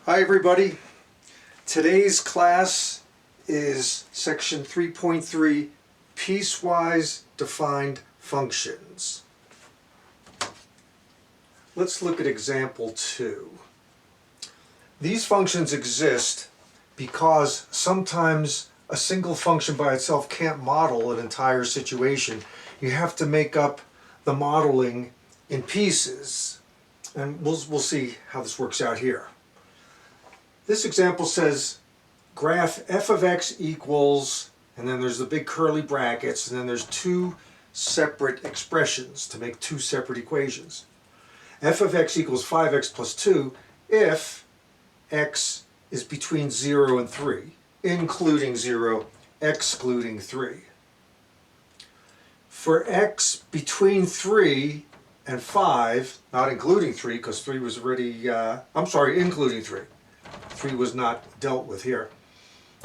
Hi everybody. Today's class is section 3.3, piecewise defined functions. Let's look at example 2. These functions exist because sometimes a single function by itself can't model an entire situation. You have to make up the modeling in pieces, and we'll see how this works out here. This example says graph f of x equals, and then there's the big curly brackets, and then there's two separate expressions to make two separate equations. F of x equals 5x plus 2 if x is between 0 and 3, including 0, excluding 3. For x between 3 and 5, not including 3, because 3 was already, including 3. 3 was not dealt with here.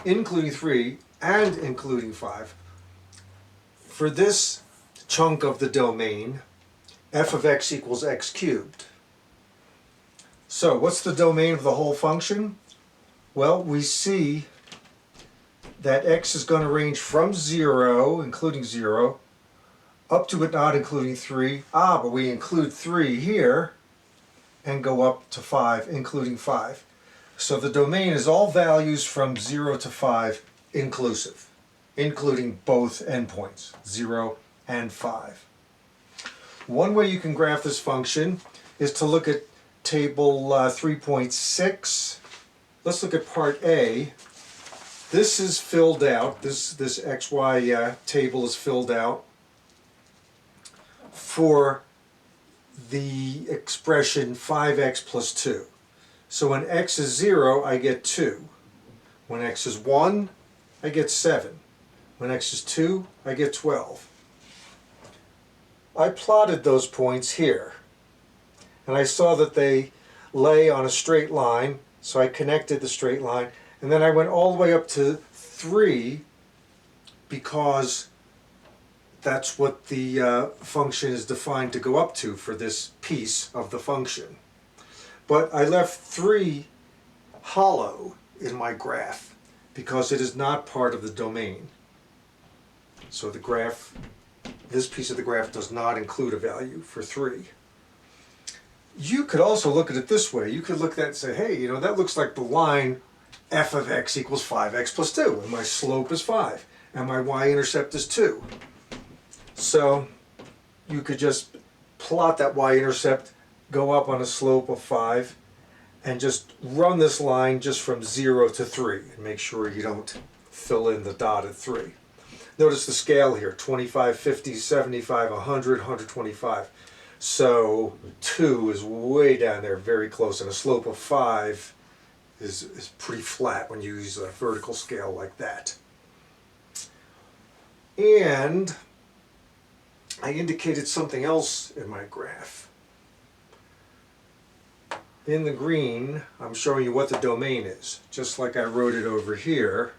Including 3 and including 5. For this chunk of the domain, f of x equals x cubed. So what's the domain of the whole function? Well, we see that x is going to range from 0, including 0, up to but not including 3. But we include 3 here and go up to 5, including 5. So the domain is all values from 0 to 5 inclusive, including both endpoints, 0 and 5. One way you can graph this function is to look at table 3.6. Let's look at part A. This is filled out, this XY table is filled out for the expression 5x plus 2. So when x is 0, I get 2. When x is 1, I get 7. When x is 2, I get 12. I plotted those points here, and I saw that they lay on a straight line, so I connected the straight line, and then I went all the way up to 3 because that's what the function is defined to go up to for this piece of the function. But I left 3 hollow in my graph because it is not part of the domain. So the graph, this piece of the graph does not include a value for 3. You could also look at it this way. You could look at that and say, hey, that looks like the line f of x equals 5x plus 2, and my slope is 5, and my y-intercept is 2. So you could just plot that y-intercept, go up on a slope of 5, and just run this line just from 0 to 3, and make sure you don't fill in the dotted 3. Notice the scale here, 25, 50, 75, 100, 125. So 2 is way down there, very close, and a slope of 5 is pretty flat when you use a vertical scale like that. And I indicated something else in my graph. In the green, I'm showing you what the domain is, just like I wrote it over here.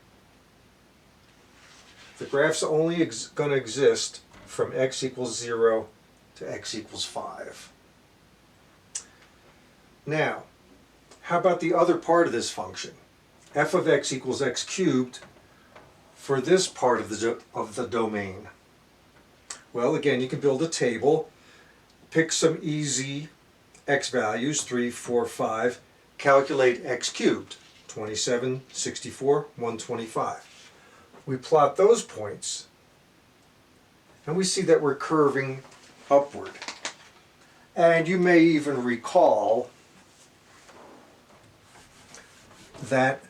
The graph's only going to exist from x equals 0 to x equals 5. Now, how about the other part of this function? F of x equals x cubed for this part of the domain. Well, again, you can build a table, pick some easy x values, 3, 4, 5, calculate x cubed, 27, 64, 125. We plot those points, and we see that we're curving upward. And you may even recall that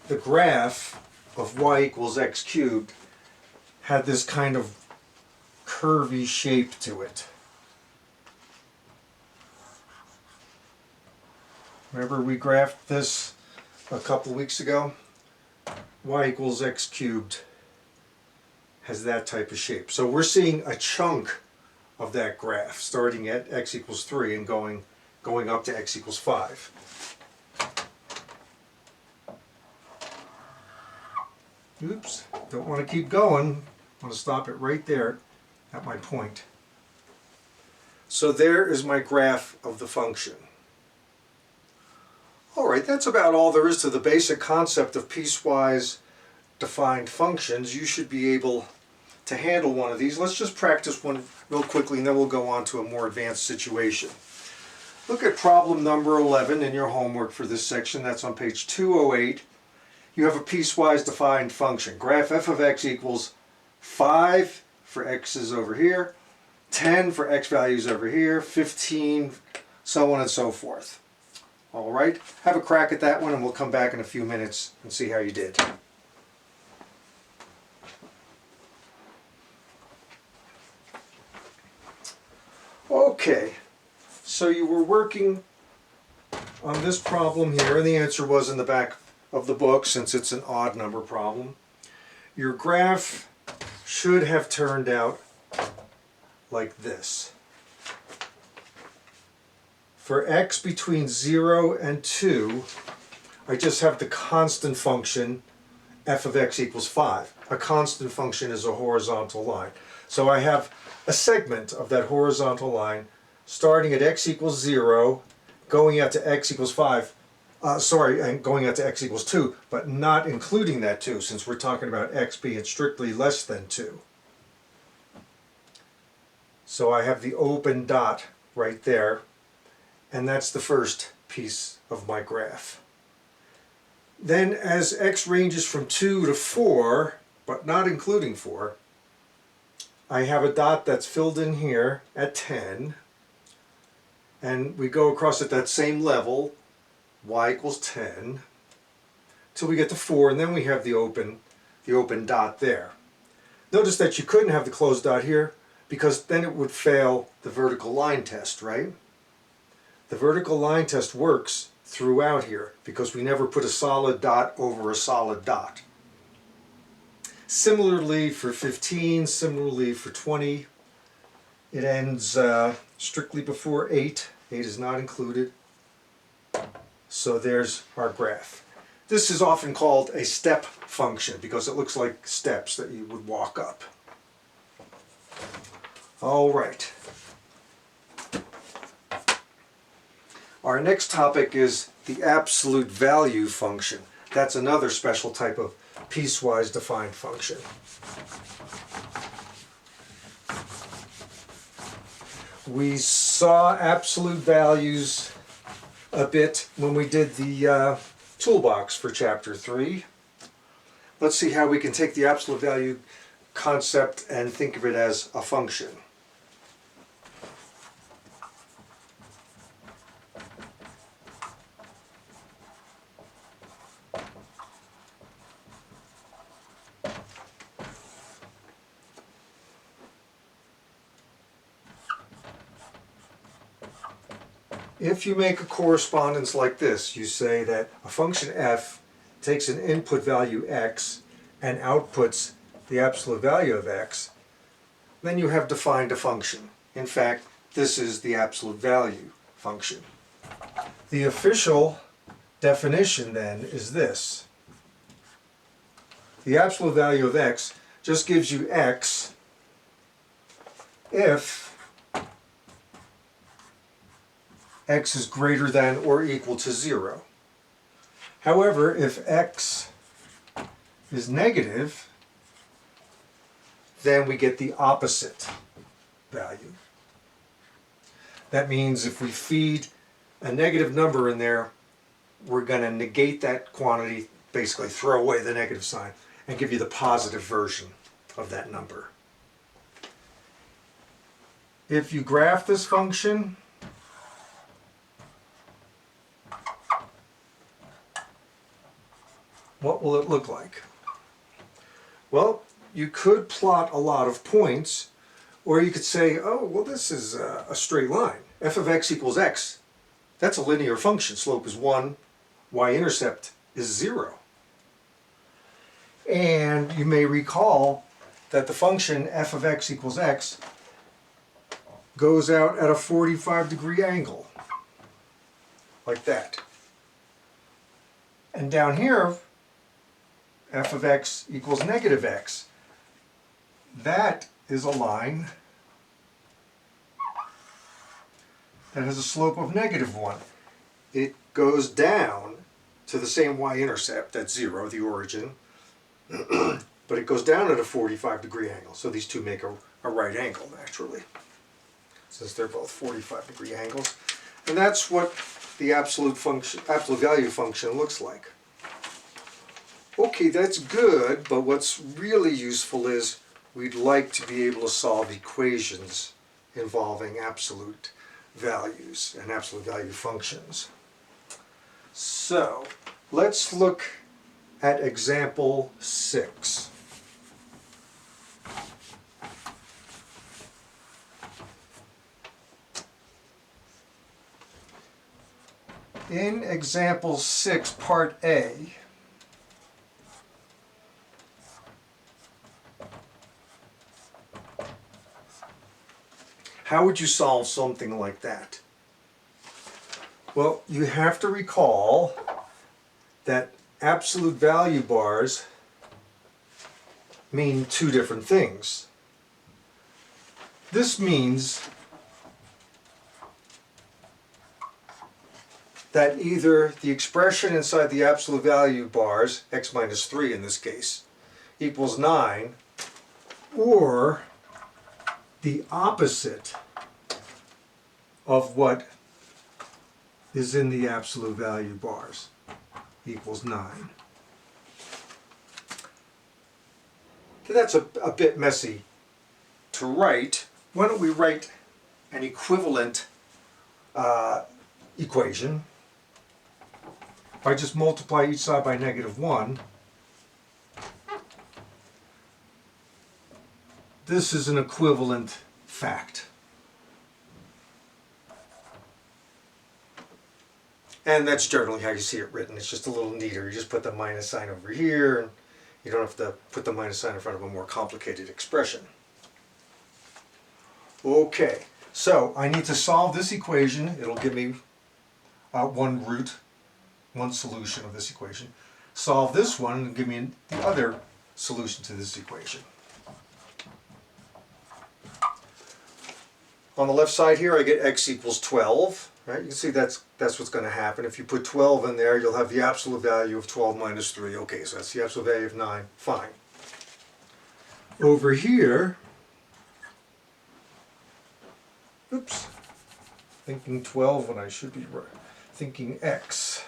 the graph of y equals x cubed had this kind of curvy shape to it. Remember we graphed this a couple weeks ago? Y equals x cubed has that type of shape. So we're seeing a chunk of that graph starting at x equals 3 and going up to x equals 5. Oops, don't want to keep going. I want to stop it right there at my point. So there is my graph of the function. All right. Alright, that's about all there is to the basic concept of piecewise defined functions. You should be able to handle one of these. Let's just practice one real quickly and then we'll go on to a more advanced situation. Look at problem number 11 in your homework for this section. That's on page 208. You have a piecewise defined function. Graph f of x equals 5 for x's over here, 10 for x values over here, 15, so on and so forth. All right, have a crack at that one and we'll come back in a few minutes and see how you did. Okay, so you were working on this problem here and the answer was in the back of the book since it's an odd number problem. Your graph should have turned out like this. For x between 0 and 2, I just have the constant function f of x equals 5. A constant function is a horizontal line. So I have a segment of that horizontal line starting at x equals 0, going out to x equals 5, and going out to x equals 2, but not including that 2 since we're talking about x being strictly less than 2. So I have the open dot right there. And that's the first piece of my graph. Then as x ranges from 2 to 4, but not including 4, I have a dot that's filled in here at 10. And we go across at that same level, y equals 10, till we get to 4, and then we have the open dot there. Notice that you couldn't have the closed dot here, because then it would fail the vertical line test, right? The vertical line test works throughout here because we never put a solid dot over a solid dot. Similarly for 15, similarly for 20, it ends strictly before 8. 8 is not included. So there's our graph. This is often called a step function because it looks like steps that you would walk up. All right. Our next topic is the absolute value function. That's another special type of piecewise defined function. We saw absolute values a bit when we did the toolbox for chapter 3. Let's see how we can take the absolute value concept and think of it as a function. If you make a correspondence like this, you say that a function f takes an input value x and outputs the absolute value of x, then you have defined a function. In fact, this is the absolute value function. The official definition then is this. The absolute value of x just gives you x if x is greater than or equal to 0. However, if x is negative, then we get the opposite value. That means if we feed a negative number in there, we're going to negate that quantity, basically throw away the negative sign, and give you the positive version of that number. If you graph this function, what will it look like? Well, you could plot a lot of points, or you could say, oh, well, this is a straight line. F of x equals x. That's a linear function. Slope is 1, y-intercept is 0. And you may recall that the function f of x equals x goes out at a 45-degree angle, like that. And down here, f of x equals negative x. That is a line that has a slope of -1. It goes down to the same y-intercept, that's 0, the origin, but it goes down at a 45-degree angle. So these two make a right angle, naturally, since they're both 45-degree angles. And that's what the absolute value function looks like. Okay, that's good, but what's really useful is we'd like to be able to solve equations involving absolute values and absolute value functions. So let's look at example 6. In example 6, part A, how would you solve something like that? Well, you have to recall that absolute value bars mean two different things. This means that either the expression inside the absolute value bars, x minus 3 in this case, equals 9, or the opposite of what is in the absolute value bars equals 9. That's a bit messy to write. Why don't we write an equivalent equation? If I just multiply each side by -1, this is an equivalent fact. And that's generally how you see it written. It's just a little neater. You just put the minus sign over here, and you don't have to put the minus sign in front of a more complicated expression. Okay, so I need to solve this equation. It'll give me one solution of this equation. Solve this one and give me the other solution to this equation. On the left side here, I get x equals 12. Right? You can see that's what's going to happen. If you put 12 in there, you'll have the absolute value of 12 minus 3. Okay, so that's the absolute value of 9. Fine. Over here, oops, thinking 12 when I should be thinking x.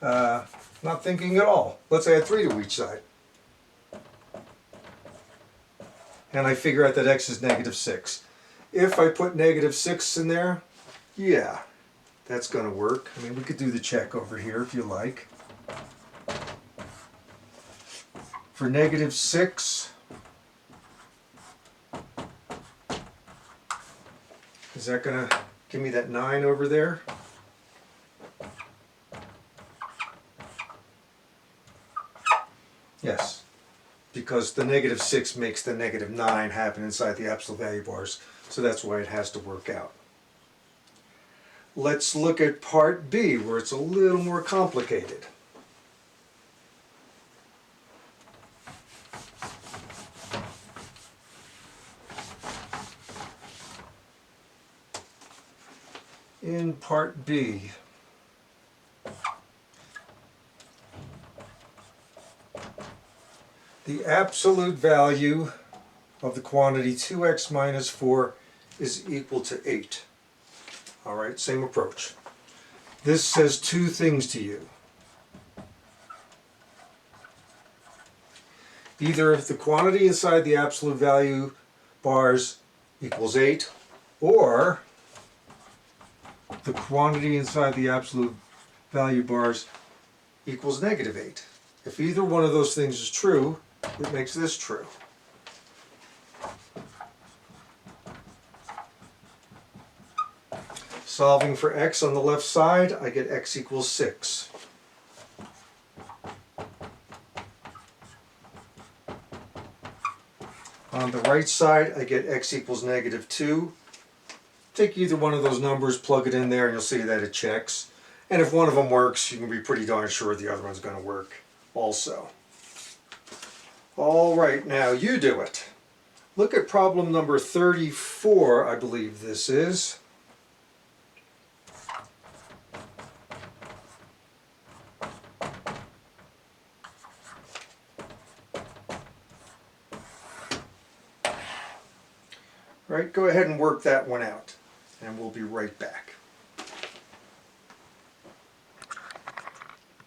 Not thinking at all. Let's add 3 to each side. And I figure out that x is -6. If I put -6 in there, yeah, that's going to work. I mean, we could do the check over here if you like. For -6, is that going to give me that 9 over there? Yes, because the -6 makes the -9 happen inside the absolute value bars. So that's why it has to work out. Let's look at part B, where it's a little more complicated. In part B, the absolute value of the quantity 2x minus 4 is equal to 8. All right, same approach. This says two things to you. Either if the quantity inside the absolute value bars equals 8, or the quantity inside the absolute value bars equals -8. If either one of those things is true, it makes this true. Solving for x on the left side, I get x equals 6. On the right side, I get x equals -2. Take either one of those numbers, plug it in there, and you'll see that it checks. And if one of them works, you can be pretty darn sure the other one's going to work also. All right, now you do it. Look at problem number 34, I believe this is. All right, go ahead and work that one out, and we'll be right back.